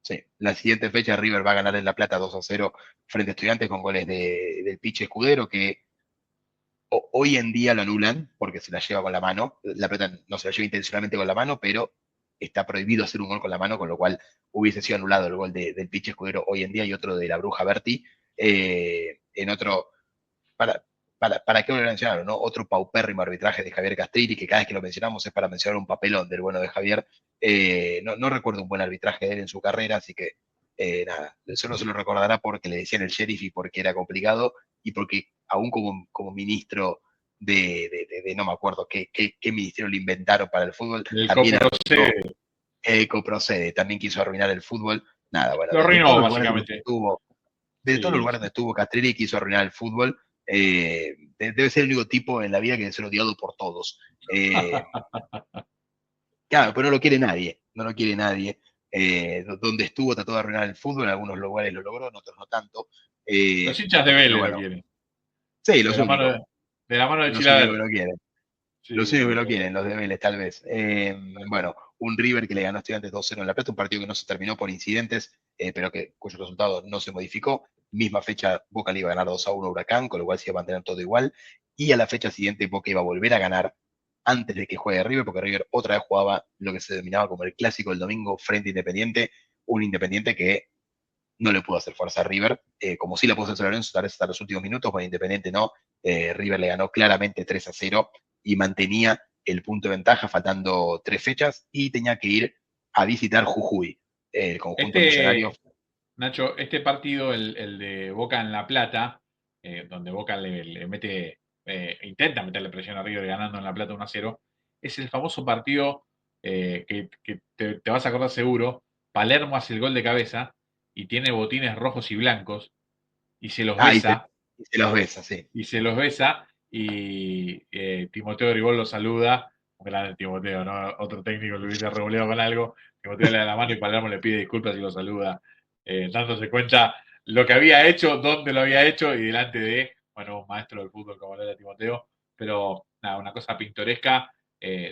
Sí, la siguiente fecha River va a ganar en La Plata 2-0 frente a Estudiantes con goles del Piche Escudero, que hoy en día lo anulan porque se la lleva con la mano. La Plata no se la lleva intencionalmente con la mano, pero está prohibido hacer un gol con la mano, con lo cual hubiese sido anulado el gol del Piche Escudero hoy en día y otro de la Bruja Berti. En otro, para, ¿para qué lo mencionaron? ¿No? Otro paupérrimo arbitraje de Javier Castrilli, que cada vez que lo mencionamos es para mencionar un papelón del bueno de Javier. No recuerdo un buen arbitraje de él en su carrera, así que nada, solo se lo recordará porque le decían el sheriff y porque era complicado y porque aún como ministro no me acuerdo qué ministerio le inventaron para el fútbol, El también arruinó Coprocede. Coprocede, también quiso arruinar el fútbol. Nada, bueno, Lo de todos arruinó, los lugares donde básicamente. estuvo, de todos los Sí, lugares donde estuvo Castrilli quiso arruinar el fútbol. Debe ser el único tipo en la vida que debe ser odiado por todos. Claro, pero no lo quiere nadie, no lo quiere nadie. Donde estuvo trató de arruinar el fútbol, en algunos lugares lo logró, en otros no tanto. los hinchas de Pero Vélez lo bueno, quieren. sí, De la mano de, la mano de los únicos que Chilaver. lo quieren. Los únicos que Sí, lo quieren, los de Vélez, tal vez. Bueno, un River que le ganó a Estudiantes 2-0 en La Plata, un partido que no se terminó por incidentes, pero cuyo resultado no se modificó. Misma fecha, Boca le iba a ganar 2-1 a Huracán, con lo cual se iba a mantener todo igual. Y a la fecha siguiente, Boca iba a volver a ganar antes de que juegue River, porque River otra vez jugaba lo que se denominaba como el clásico del domingo frente a Independiente, un Independiente que no le pudo hacer fuerza a River, como sí la pudo hacer San Lorenzo, tal vez hasta los últimos minutos, con Independiente no. River le ganó claramente 3-0 y mantenía el punto de ventaja faltando 3 fechas y tenía que ir a visitar Jujuy, el conjunto millonario. Este, Nacho, este partido, el de Boca en La Plata, donde Boca le mete, intenta meterle presión a River ganando en La Plata 1-0, es el famoso partido que te vas a acordar seguro. Palermo hace el gol de cabeza y tiene botines rojos y blancos y se los Ah, besa, y se los besa, sí. y se los besa, y Timoteo Gribol lo saluda, un grande Timoteo, ¿no? Otro técnico lo hubiese revoleado con algo, Timoteo le da la mano y Palermo le pide disculpas y lo saluda, dándose cuenta lo que había hecho, dónde lo había hecho y delante de, bueno, un maestro del fútbol como era Timoteo, pero nada, una cosa pintoresca,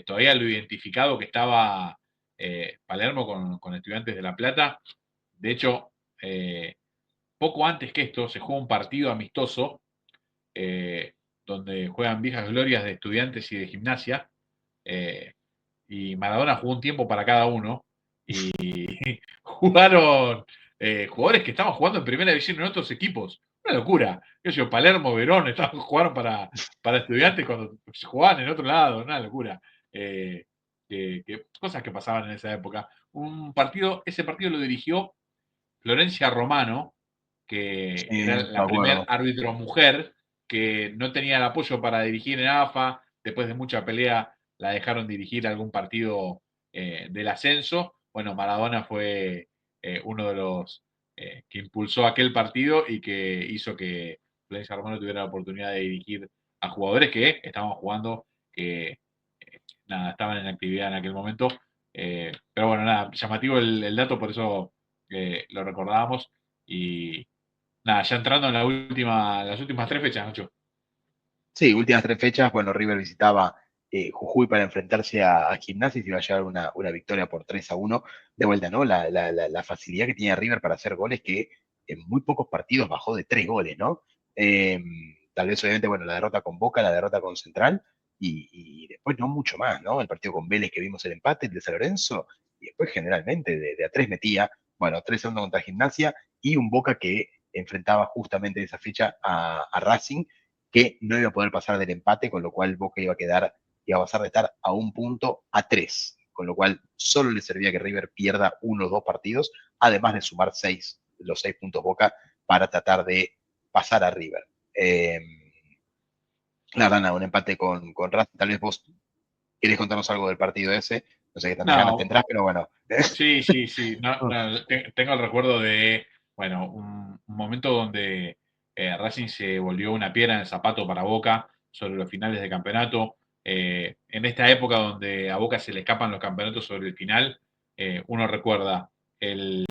todavía lo identificado que estaba Palermo con Estudiantes de La Plata. De hecho, poco antes que esto se juega un partido amistoso eh, donde juegan viejas glorias de Estudiantes y de Gimnasia, eh, y Maradona jugó un tiempo para cada uno, y jugaron jugadores que estaban jugando en primera división en otros equipos. Una locura. Yo, Palermo, Verón, jugaron para Estudiantes cuando jugaban en otro lado, una locura. Cosas que pasaban en esa época. Ese partido lo dirigió Florencia Romano, que Sí, era me la primer acuerdo. árbitro mujer, que no tenía el apoyo para dirigir en AFA. Después de mucha pelea la dejaron dirigir algún partido del ascenso. Bueno, Maradona fue uno de los que impulsó aquel partido y que hizo que Florencia Romano tuviera la oportunidad de dirigir a jugadores que estaban jugando, que nada, estaban en actividad en aquel momento. Pero bueno, nada, llamativo el dato, por eso lo recordábamos. Y nada, ya entrando en las últimas 3 fechas, Nacho. Sí, últimas 3 fechas, bueno, River visitaba Jujuy para enfrentarse a Gimnasia y se iba a llevar una victoria por 3-1. De vuelta, ¿no? La facilidad que tenía River para hacer goles que en muy pocos partidos bajó de 3 goles, ¿no? Eh, Tal vez, obviamente, bueno, la derrota con Boca, la derrota con Central y después no mucho más, ¿no? El partido con Vélez que vimos el empate, el de San Lorenzo, y después generalmente de a 3 metía, bueno, 3-1 contra Gimnasia y un Boca que enfrentaba justamente esa fecha a Racing que no iba a poder pasar del empate, con lo cual Boca iba a pasar de estar a un punto a 3, con lo cual solo le servía que River pierda uno o dos partidos, además de sumar los 6 puntos Boca para tratar de pasar a River. La verdad, un empate con Racing, tal vez vos querés contarnos algo del partido ese, no sé qué tantas ganas No, tendrás, pero bueno. sí, sí, sí. No, no, tengo el recuerdo de, bueno, un momento donde Racing se volvió una piedra en el zapato para Boca sobre los finales de campeonato. En esta época donde a Boca se le escapan los campeonatos sobre el final, uno recuerda el,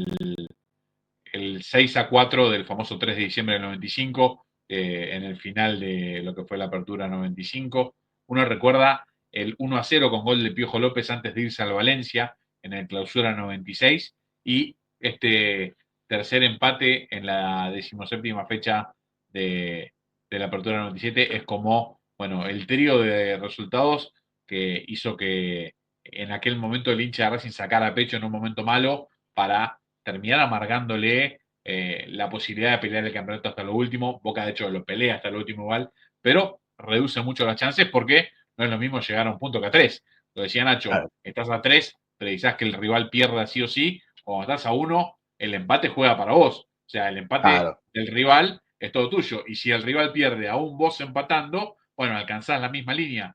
el 6-4 del famoso 3 de diciembre del 95, en el final de lo que fue la apertura 95. Uno recuerda el 1-0 con gol de Piojo López antes de irse al Valencia en el clausura 96, y este tercer empate en la 17ª fecha de la Apertura 97 es como, bueno, el trío de resultados que hizo que en aquel momento el hincha de Racing sacara a pecho en un momento malo para terminar amargándole la posibilidad de pelear el campeonato hasta lo último. Boca, de hecho, lo pelea hasta lo último igual, pero reduce mucho las chances porque no es lo mismo llegar a un punto que a tres. Lo decía Nacho, Claro, estás a tres, precisás que el rival pierda sí o sí. Cuando estás a uno, el empate juega para vos. O sea, el empate claro, del rival es todo tuyo. Y si el rival pierde, aún vos empatando, bueno, alcanzás la misma línea.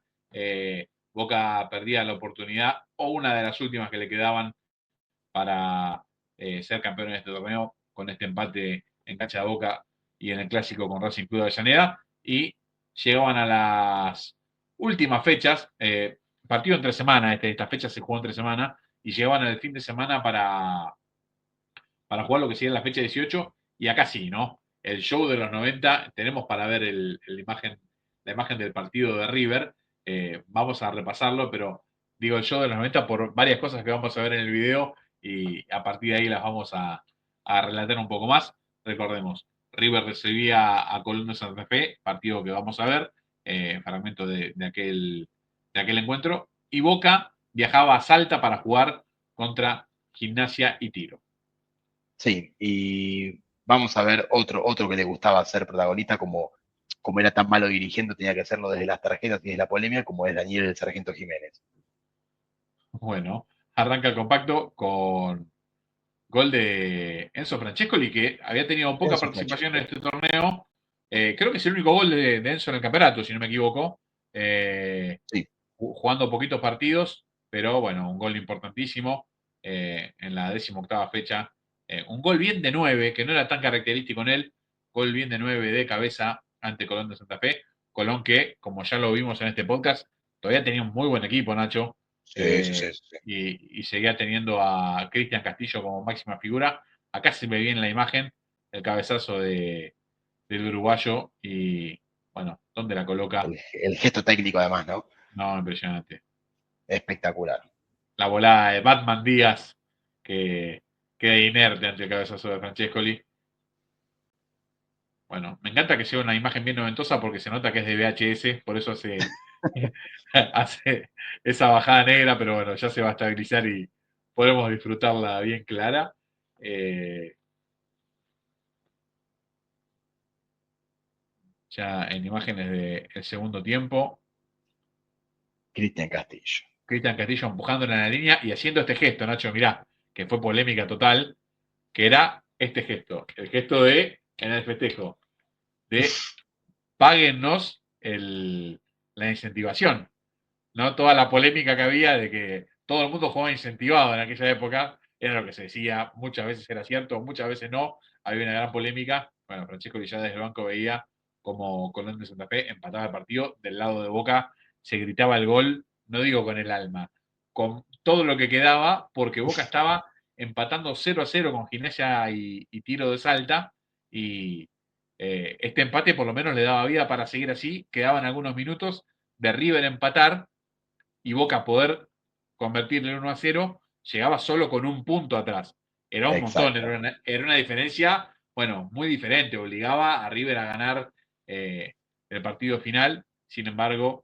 Boca perdía la oportunidad o una de las últimas que le quedaban para ser campeón en este torneo con este empate en cancha de Boca y en el clásico con Racing Club de Avellaneda. Y llegaban a las últimas fechas, partido entre semana, esta fecha se jugó entre semana, y llegaban al fin de semana para jugar lo que sería la fecha 18, y acá sí, ¿no? El show de los 90, tenemos para ver la imagen del partido de River, vamos a repasarlo, pero digo el show de los 90 por varias cosas que vamos a ver en el video y a partir de ahí las vamos a relatar un poco más. Recordemos, River recibía a Colón de Santa Fe, partido que vamos a ver, fragmento de aquel encuentro, y Boca viajaba a Salta para jugar contra Gimnasia y Tiro. sí, y vamos a ver otro que le gustaba ser protagonista, como era tan malo dirigiendo, tenía que hacerlo desde las tarjetas y desde la polémica, como es Daniel el Sargento Jiménez. Bueno, arranca el compacto con gol de Enzo Francescoli, que había tenido poca Enzo participación en Francesco. este torneo. Creo que es el único gol de Enzo en el campeonato, si no me equivoco. Eh, Sí, Jugando poquitos partidos, pero bueno, un gol importantísimo en la 18ª fecha. Un gol bien de 9, que no era tan característico en él. Gol bien de 9 de cabeza ante Colón de Santa Fe. Colón que, como ya lo vimos en este podcast, todavía tenía un muy buen equipo, Nacho. sí, sí, sí, sí. Y seguía teniendo a Cristian Castillo como máxima figura. Acá se ve bien la imagen, el cabezazo del uruguayo y, bueno, ¿dónde la coloca? El gesto técnico además, ¿no? No, impresionante. Espectacular. La volada de Batman Díaz, que queda inerte ante el cabezazo de Francescoli. Bueno, me encanta que sea una imagen bien noventosa porque se nota que es de VHS, por eso hace esa bajada negra, pero bueno, ya se va a estabilizar y podemos disfrutarla bien clara. Eh, ya en imágenes del segundo tiempo, Cristian Castillo. Cristian Castillo empujando en la línea y haciendo este gesto, Nacho, mirá, que fue polémica total, que era este gesto, el gesto en el festejo, de páguennos la incentivación, ¿no? Toda la polémica que había de que todo el mundo jugaba incentivado en aquella época, era lo que se decía, muchas veces era cierto, muchas veces no, había una gran polémica. Bueno, Francesco ya desde el banco veía como Colón de Santa Fe empataba el partido, del lado de Boca se gritaba el gol, no digo con el alma, con todo lo que quedaba, porque Boca estaba empatando 0-0 con Gimnasia y Tiro de Salta, y este empate por lo menos le daba vida para seguir así, quedaban algunos minutos de River empatar y Boca poder convertirle el 1-0, llegaba solo con un punto atrás. Era un montón, Exacto. era una diferencia, bueno, muy diferente, obligaba a River a ganar el partido final. Sin embargo,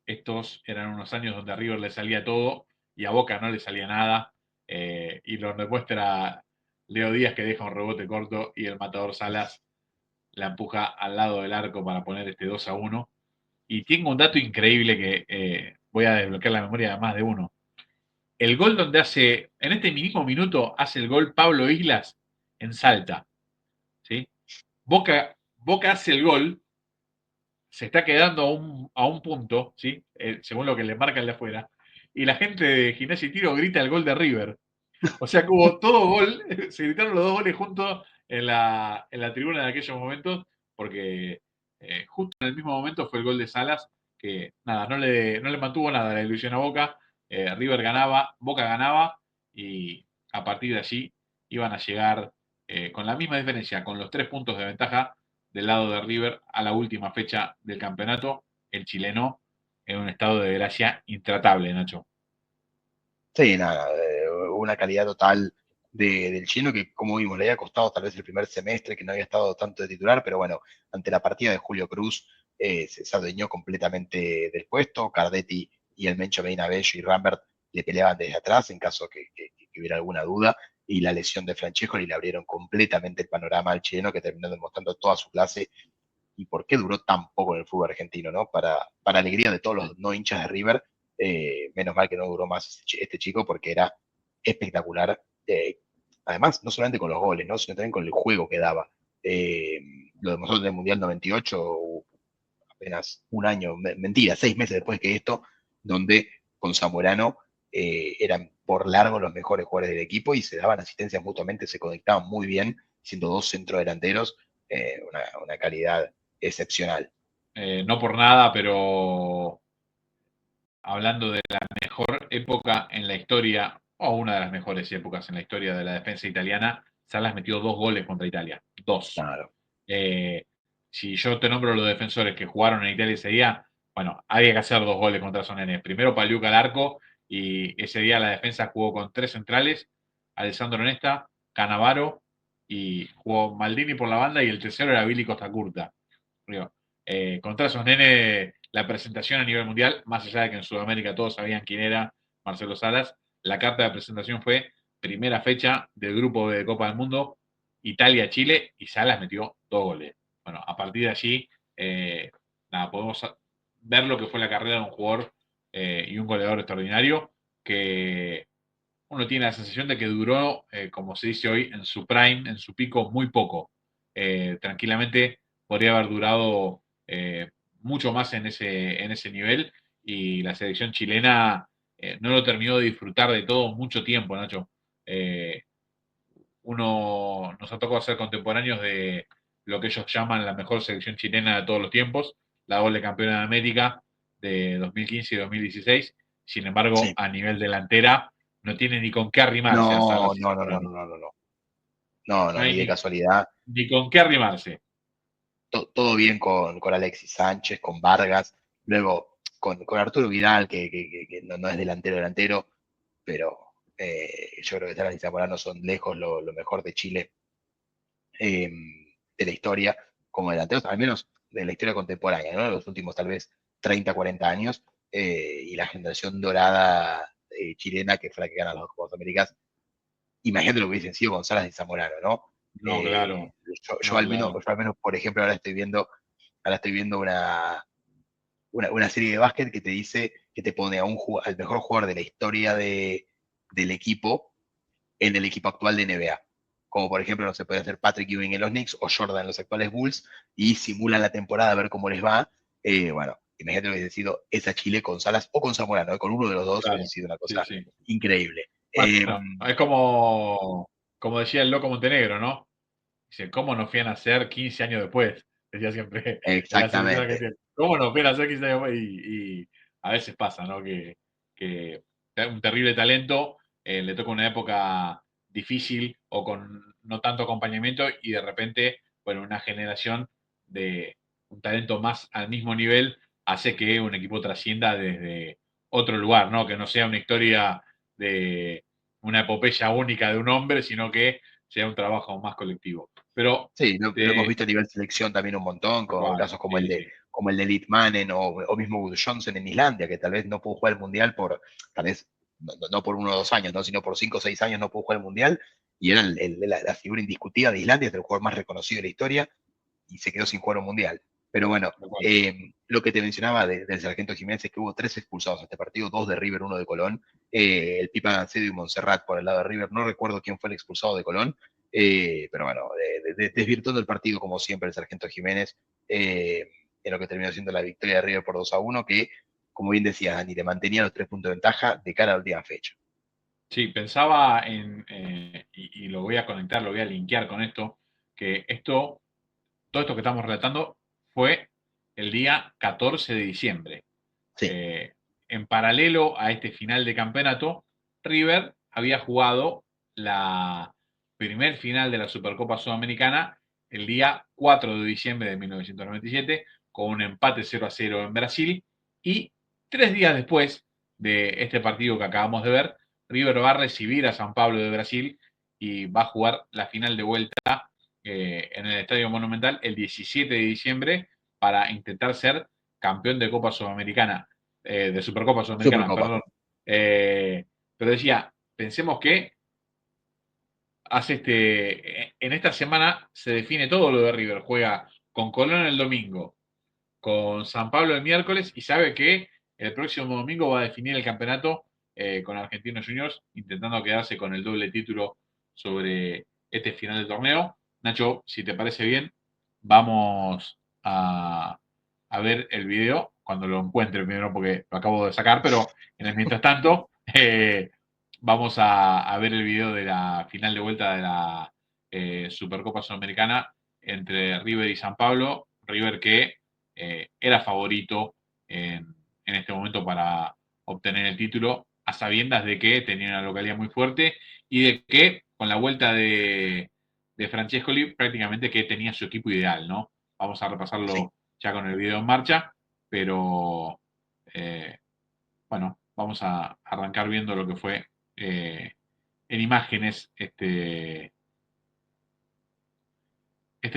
estos eran unos años donde a River le salía todo y a Boca no le salía nada. Y lo demuestra Leo Díaz, que deja un rebote corto y el matador Salas la empuja al lado del arco para poner este 2-1. Y tengo un dato increíble que voy a desbloquear la memoria de más de uno. El gol donde en este mismo minuto, hace el gol Pablo Islas en Salta. ¿Sí? Boca hace el gol, se está quedando a un punto, ¿sí? Según lo que le marca el de afuera, y la gente de Gimnasia y Tiro grita el gol de River. O sea que hubo todo gol, se gritaron los dos goles juntos en la tribuna de aquellos momentos, porque justo en el mismo momento fue el gol de Salas, que nada, no le mantuvo nada la ilusión a Boca. River ganaba, Boca ganaba, y a partir de allí iban a llegar con la misma diferencia, con los 3 puntos de ventaja del lado de River a la última fecha del campeonato, el chileno en un estado de gracia intratable, Nacho. Sí, nada, una calidad total. del chileno, que como vimos, le había costado tal vez el primer semestre, que no había estado tanto de titular, pero bueno, ante la partida de Julio Cruz se adueñó completamente del puesto. Cardetti y el Mencho Medina Bello y Rambert le peleaban desde atrás en caso que hubiera alguna duda, y la lesión de Francesco le abrieron completamente el panorama al chileno, que terminó demostrando toda su clase y por qué duró tan poco en el fútbol argentino, ¿no? Para alegría de todos los no hinchas de River, menos mal que no duró más este chico porque era espectacular. Además, no solamente con los goles, ¿no? Sino también con el juego que daba. Eh, lo demostró en el Mundial 98, apenas un año, mentira, 6 meses después que esto, donde con Zamorano eran por largo los mejores jugadores del equipo y se daban asistencias mutuamente, se conectaban muy bien, siendo dos centrodelanteros, una calidad excepcional. No por nada, pero hablando de la mejor época en la historia, o una de las mejores épocas en la historia de la defensa italiana, Salas metió 2 goles contra Italia. 2. Claro. Eh, si yo te nombro los defensores que jugaron en Italia ese día, bueno, había que hacer 2 goles contra esos nenes. Primero Paliuca al arco, y ese día la defensa jugó con 3 centrales, Alessandro Nesta, Cannavaro, y jugó Maldini por la banda, y el tercero era Billy Costacurta. Contra esos nenes, la presentación a nivel mundial, más allá de que en Sudamérica todos sabían quién era Marcelo Salas, la carta de presentación fue primera fecha del grupo de Copa del Mundo, Italia-Chile, y Salas metió 2 goles. Bueno, a partir de allí, nada, podemos ver lo que fue la carrera de un jugador y un goleador extraordinario, que uno tiene la sensación de que duró, como se dice hoy, en su prime, en su pico, muy poco. Tranquilamente podría haber durado mucho más en ese nivel, y la selección chilena no lo terminó de disfrutar de todo mucho tiempo, Nacho. Eh, nos ha tocado ser contemporáneos de lo que ellos llaman la mejor selección chilena de todos los tiempos, la doble campeona de América de 2015 y 2016. Sin embargo, Sí. a nivel delantera, no tiene ni con qué arrimarse a No, Salas y no, no, no, Zamorano. no, no, no. No, No no, hay ni de casualidad. ni con qué arrimarse. Todo bien con Alexis Sánchez, con Vargas, luego con Arturo Vidal, que no es delantero delantero, pero yo creo que Salas y Zamorano son lejos lo mejor de Chile, eh, de la historia, como delanteros, al menos de la historia contemporánea, ¿no? De los últimos tal vez 30, 40 años, y la generación dorada chilena, que fue la que gana las Copas Américas. Imagínate lo que hubiesen sido González y Zamorano, ¿no? No, claro. Yo No, al menos, claro. por ejemplo, ahora estoy viendo una serie de básquet que te dice que te pone al mejor jugador de la historia del equipo en el equipo actual de NBA. Como por ejemplo, no se puede hacer Patrick Ewing en los Knicks o Jordan en los actuales Bulls y simulan la temporada a ver cómo les va. Bueno, imagínate lo que hubiese sido esa Chile con Salas o con Zamorano, con uno de los dos Claro. hubiese sido una Sí, cosa sí. increíble. Bueno, es como decía el loco Montenegro, ¿no? Dice, ¿cómo nos fui a nacer 15 años después? Decía siempre en la selección Exactamente. argentina. ¿Cómo nos fui a nacer 15 años después? Y a veces pasa, ¿no? Que un terrible talento le toca una época difícil o con no tanto acompañamiento, y de repente, bueno, una generación de un talento más al mismo nivel hace que un equipo trascienda desde otro lugar, ¿no? Que no sea una historia de una epopeya única de un hombre, sino que sea un trabajo más colectivo. Pero, Sí, lo hemos eh, visto a nivel selección también un montón, tal con cual, casos como sí, sí. como el de Litmanen o mismo Wood Johnson en Islandia, que tal vez no pudo jugar el Mundial tal vez, no por 1 o 2 años, ¿no? Sino por 5 o 6 años no pudo jugar el Mundial, y era la figura indiscutida de Islandia, es el jugador más reconocido de la historia, y se quedó sin jugar un Mundial. Pero bueno, Tal cual. lo que te mencionaba del Sargento Jiménez es que hubo 3 expulsados en este partido, 2 de River, 1 de Colón, el Pipa Gancedo y Montserrat por el lado de River, no recuerdo quién fue el expulsado de Colón, pero bueno, desvirtuando el partido como siempre el Sargento Jiménez, en lo que terminó siendo la victoria de River por 2-1, que, como bien decía Dani, le mantenía los 3 puntos de ventaja de cara a la última fecha. Sí, pensaba y lo voy a conectar, lo voy a linkear con esto, que todo esto que estamos relatando fue el día 14 de diciembre. Sí, Eh, en paralelo a este final de campeonato, River había jugado la primer final de la Supercopa Sudamericana el día 4 de diciembre de 1997, con un empate 0-0 en Brasil, y 3 días después de este partido que acabamos de ver, River va a recibir a San Pablo de Brasil, y va a jugar la final de vuelta en el Estadio Monumental el 17 de diciembre para intentar ser campeón de Copa Sudamericana, de Supercopa Sudamericana, Supercopa. perdón. Pero decía, pensemos que en esta semana se define todo lo de River. Juega con Colón el domingo, con San Pablo el miércoles y sabe que el próximo domingo va a definir el campeonato con Argentinos Juniors, intentando quedarse con el doble título sobre este final del torneo. Nacho, si te parece bien, vamos a ver el video cuando lo encuentre primero, porque lo acabo de sacar, pero en el mientras tanto, vamos a ver el video de la final de vuelta de la Supercopa Sudamericana entre River y San Pablo. River que era favorito en este momento para obtener el título, a sabiendas de que tenía una localidad muy fuerte y de que con la vuelta de Francescoli prácticamente que tenía su equipo ideal, ¿no? Vamos a repasarlo ya con el video en marcha, pero bueno, vamos a arrancar viendo lo que fue en imágenes este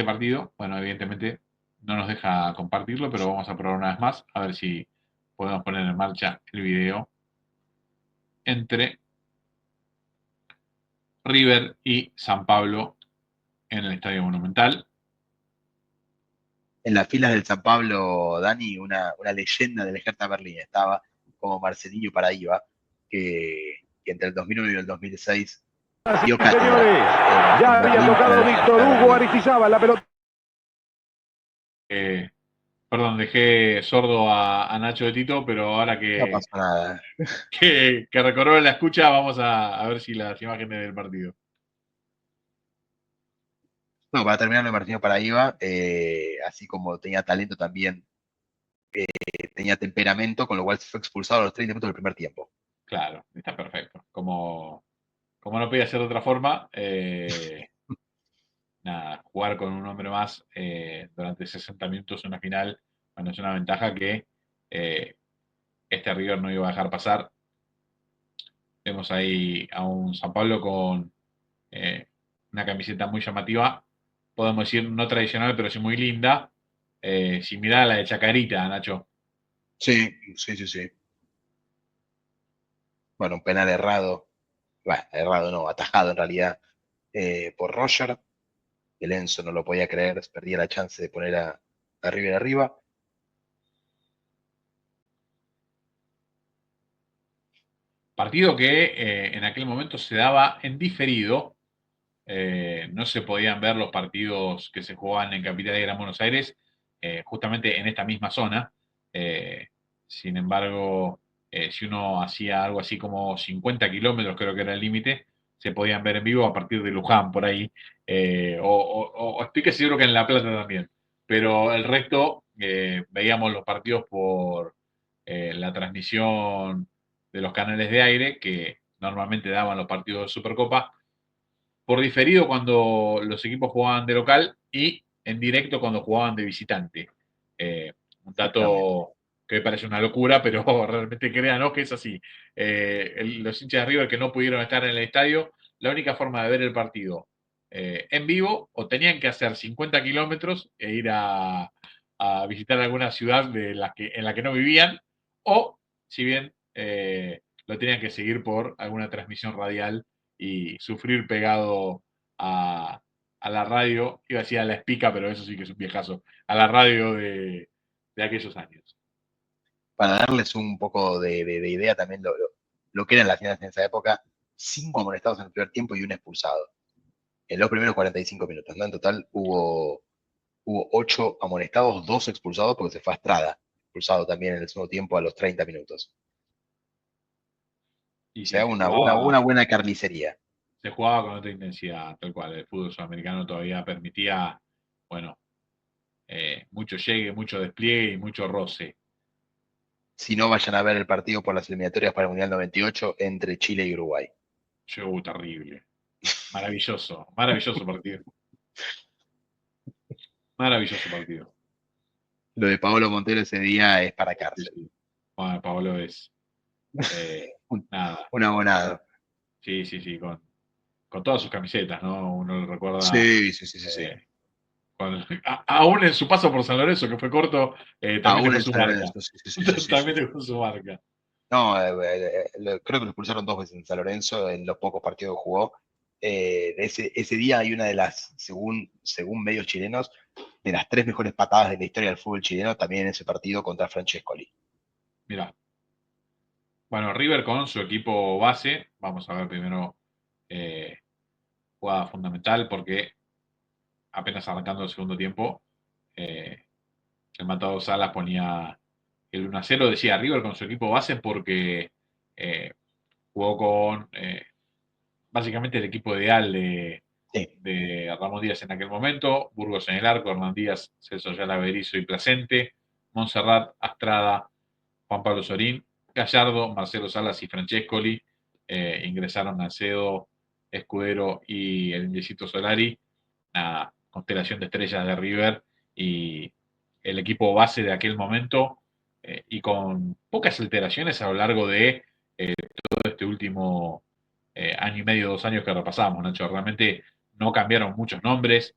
partido. Bueno, evidentemente no nos deja compartirlo, pero vamos a probar una vez más a ver si podemos poner en marcha el video entre River y San Pablo en el Estadio Monumental. En las filas del San Pablo, Dani, una leyenda del Hertha Berlín estaba como Marcelinho Paraíba, que entre el 2001 y el 2006 dio cátedra. Ya había tocado Víctor Hugo Aristizaba la pelota. Perdón, dejé sordo a Nacho de Tito, pero ahora No pasó nada. que recobró la escucha, vamos a ver si las imágenes del partido. No, para terminar, Martino Paraíba, así como tenía talento también, tenía temperamento, con lo cual se fue expulsado a los 30 minutos del primer tiempo. Claro, está perfecto. Como no podía ser de otra forma, nada, jugar con un hombre más durante 60 minutos en una final, bueno, es una ventaja que este River no iba a dejar pasar. Vemos ahí a un San Pablo con una camiseta muy llamativa, podemos decir no tradicional, pero sí muy linda, similar a la de Chacarita, Nacho. Sí. Bueno, un penal errado, bueno, errado no, atajado en realidad por Roger. El Enzo no lo podía creer, perdía la chance de poner a River arriba. Partido que en aquel momento se daba en diferido. No se podían ver los partidos que se jugaban en Capital y Gran Buenos Aires, justamente en esta misma zona. Sin embargo, si uno hacía algo así como 50 kilómetros, creo que era el límite, se podían ver en vivo a partir de Luján, por ahí. O estoy que seguro que en La Plata también. Pero el resto veíamos los partidos por la transmisión de los canales de aire que normalmente daban los partidos de Supercopa por diferido cuando los equipos jugaban de local y en directo cuando jugaban de visitante. Un dato que me parece una locura, pero realmente créanos que es así. Los hinchas de River que no pudieron estar en el estadio, la única forma de ver el partido en vivo o tenían que hacer 50 kilómetros e ir a visitar alguna ciudad en la que no vivían, o si bien lo tenían que seguir por alguna transmisión radial y sufrir pegado a la radio, iba a decir a la espica, pero eso sí que es un viejazo, a la radio de aquellos años. Para darles un poco de idea también lo que eran las finales en esa época, 5 amonestados en el primer tiempo y un expulsado. En los primeros 45 minutos, ¿no? En total hubo 8 amonestados, 2 expulsados porque se fue a Estrada, expulsado también en el segundo tiempo a los 30 minutos. Y O sí, sea, una buena carnicería. Se jugaba con otra intensidad, tal cual. El fútbol sudamericano todavía permitía, bueno, mucho llegue, mucho despliegue y mucho roce. Si no, vayan a ver el partido por las eliminatorias para el Mundial 98 entre Chile y Uruguay. Terrible. Maravilloso, maravilloso partido. Maravilloso partido. Lo de Paolo Montero ese día es para cárcel. Sí. Bueno, Pablo es nada. Un abonado. Sí, con con todas sus camisetas, ¿no? Uno lo recuerda Sí, sí, sí, sí, sí. aún en su paso por San Lorenzo, que fue corto, también Aún dejó en su San marca. Lorenzo, sí, sí, sí, sí, sí, También sí. dejó su marca. No, creo que lo expulsaron 2 veces en San Lorenzo en los pocos partidos que jugó. Ese día hay una de las, según medios chilenos, de las 3 mejores patadas de la historia del fútbol chileno, también en ese partido contra Francescoli. Mirá. Bueno, River con su equipo base, vamos a ver primero eh, jugada fundamental porque apenas arrancando el segundo tiempo, eh, el Matador Salas ponía el 1-0, decía River con su equipo base porque eh, jugó con básicamente el equipo ideal Sí, de Ramón Díaz en aquel momento, Burgos en el arco, Hernán Díaz, Celso Ayala, Berizzo y Placente, Montserrat, Astrada, Juan Pablo Sorín, Gallardo, Marcelo Salas y Francescoli, ingresaron Acedo, Escudero y el Indiecito Solari, una constelación de estrellas de River y el equipo base de aquel momento, y con pocas alteraciones a lo largo de todo este último año y medio, 2 años que repasamos, Nacho. Realmente no cambiaron muchos nombres,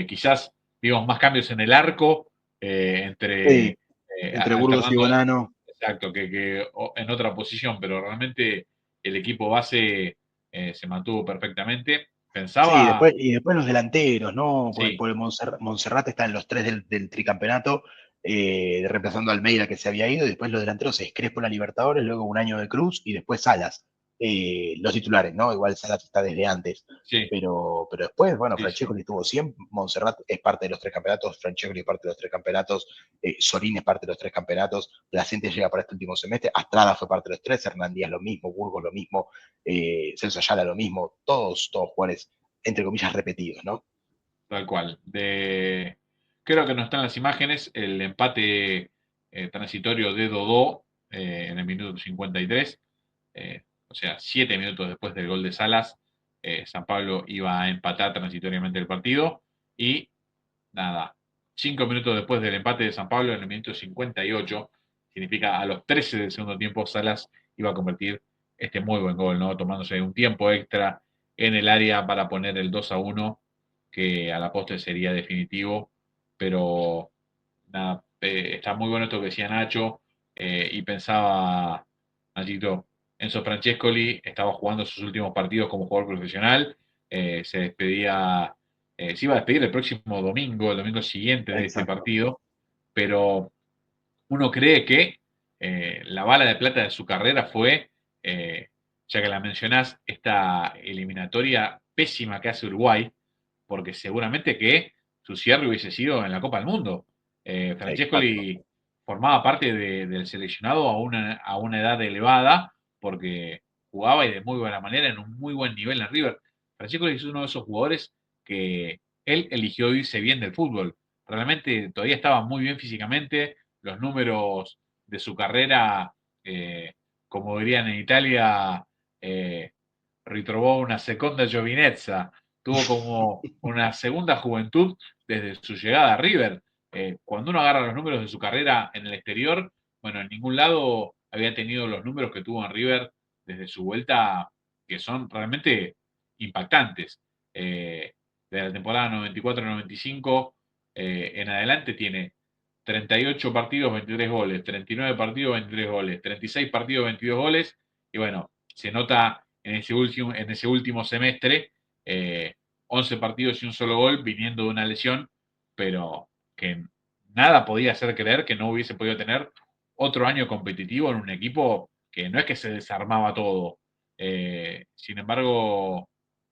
quizás vimos más cambios en el arco, sí, entre entre Burgos y alternando, Bonano. exacto, que en otra posición, pero realmente el equipo base se mantuvo perfectamente. Sí, Pensaba, y después los delanteros, ¿no? sí, Porque Montserrat está en los 3 del tricampeonato, reemplazando a Almeida que se había ido, y después los delanteros es Crespo en la Libertadores, luego un año de Cruz, y después Salas. Los titulares, ¿no? Igual Salas está desde antes. sí, Pero después, bueno, sí, sí, Francescoli estuvo siempre, Montserrat es parte de los 3 campeonatos, Francescoli es parte de los 3 campeonatos, Sorín es parte de los 3 campeonatos, Placente llega para este último semestre, Astrada fue parte de los 3, Hernán Díaz lo mismo, Burgos lo mismo, Celso Ayala lo mismo, todos jugadores entre comillas, repetidos, ¿no? tal cual. Creo que no están las imágenes, el empate transitorio de Dodó en el minuto 53, o sea, 7 minutos después del gol de Salas, San Pablo iba a empatar transitoriamente el partido y nada, 5 minutos después del empate de San Pablo en el minuto 58, significa a los 13 del segundo tiempo, Salas iba a convertir este muy buen gol, ¿no? Tomándose un tiempo extra en el área para poner el 2-1, que a la postre sería definitivo, pero nada, está muy bueno esto que decía Nacho, y pensaba, Nachito, Enzo Francescoli estaba jugando sus últimos partidos como jugador profesional, se despedía, se iba a despedir el próximo domingo, el domingo siguiente de este Exacto. partido, pero uno cree que la bala de plata de su carrera fue, eh, ya que la mencionás, esta eliminatoria pésima que hace Uruguay, porque seguramente que su cierre hubiese sido en la Copa del Mundo. Exacto. Francescoli formaba parte del seleccionado a una edad elevada, porque jugaba y de muy buena manera, en un muy buen nivel en River. Francescoli es uno de esos jugadores que él eligió irse bien del fútbol. Realmente todavía estaba muy bien físicamente, los números de su carrera, eh, como dirían en Italia, eh, ritrovò una seconda giovinezza, tuvo como una segunda juventud desde su llegada a River. Cuando uno agarra los números de su carrera en el exterior, bueno, en ningún lado había tenido los números que tuvo en River desde su vuelta, que son realmente impactantes. De la temporada 94-95 en adelante tiene 38 partidos, 23 goles, 39 partidos, 23 goles, 36 partidos, 22 goles, y bueno, se nota en ese último semestre, 11 partidos y un solo gol viniendo de una lesión, pero que nada podía hacer creer que no hubiese podido tener otro año competitivo en un equipo que no es que se desarmaba todo. Sin embargo,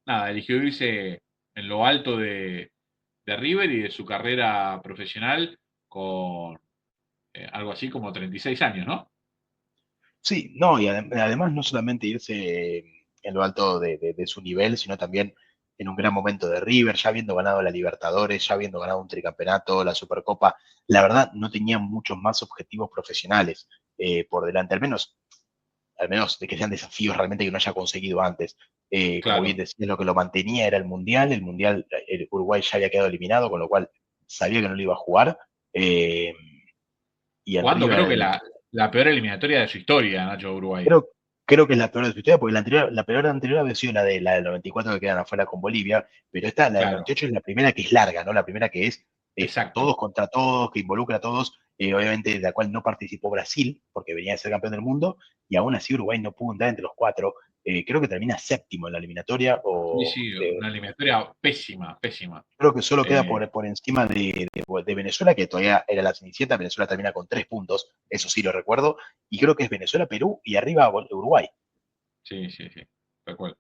nada, eligió irse en lo alto de River y de su carrera profesional con algo así como 36 años, ¿no? Sí, no, y además no solamente irse en lo alto de su nivel, sino también en un gran momento de River, ya habiendo ganado la Libertadores, ya habiendo ganado un tricampeonato, la Supercopa, la verdad no tenía muchos más objetivos profesionales por delante, al menos de que sean desafíos realmente que no haya conseguido antes. Como bien Claro. decías, lo que lo mantenía era el Mundial, el Uruguay ya había quedado eliminado, con lo cual sabía que no lo iba a jugar, y en Jugando creo que River la peor eliminatoria de su historia, Nacho Uruguay. creo, creo que es la peor de su historia, porque la peor anterior había sido la del 94 que quedan afuera con Bolivia, pero esta, la del Claro, 98 es la primera que es larga, ¿no? La primera que es exacto. todos contra todos, que involucra a todos, obviamente de la cual no participó Brasil, porque venía de ser campeón del mundo, y aún así Uruguay no pudo entrar entre los cuatro. Creo que termina séptimo en la eliminatoria, Sí, sí, una eliminatoria pésima, pésima. creo que solo queda Eh, por encima de Venezuela, que todavía era la cenicienta. Venezuela termina con 3 puntos, eso sí lo recuerdo, y creo que es Venezuela, Perú y arriba Uruguay. sí, sí, sí, tal cual.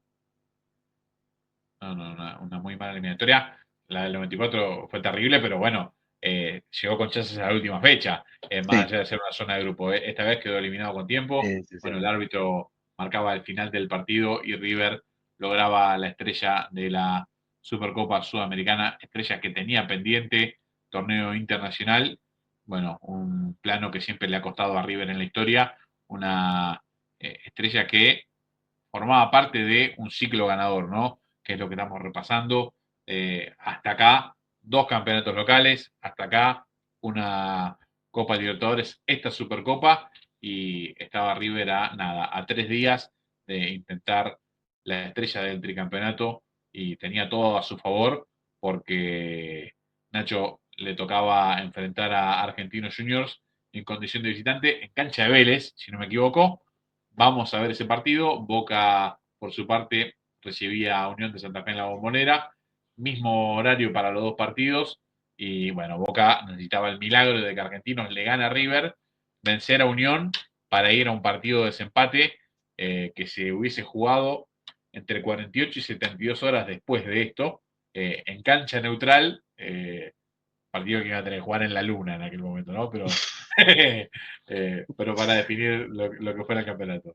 No, no, una muy mala eliminatoria. La del 94 fue terrible, pero bueno, llegó con chances a la última fecha, más Sí, allá de ser una zona de grupo. Esta vez quedó eliminado con tiempo. sí, sí. Bueno, el árbitro marcaba el final del partido y River lograba la estrella de la Supercopa Sudamericana, estrella que tenía pendiente, torneo internacional. Bueno, un plano que siempre le ha costado a River en la historia, una estrella que formaba parte de un ciclo ganador, ¿no? Que es lo que estamos repasando. Hasta acá, 2 campeonatos locales, hasta acá, una Copa Libertadores, esta Supercopa, y estaba River a nada, a 3 días de intentar la estrella del tricampeonato y tenía todo a su favor porque Nacho le tocaba enfrentar a Argentinos Juniors en condición de visitante en cancha de Vélez, si no me equivoco. Vamos a ver ese partido. Boca, por su parte, recibía a Unión de Santa Fe en la Bombonera. Mismo horario para los dos partidos. Y bueno, Boca necesitaba el milagro de que Argentinos le gana a River, vencer a Unión para ir a un partido de desempate que se hubiese jugado entre 48 y 72 horas después de esto, en cancha neutral. Partido que iba a tener que jugar en la luna en aquel momento, ¿no? Pero, pero para definir lo que fuera el campeonato.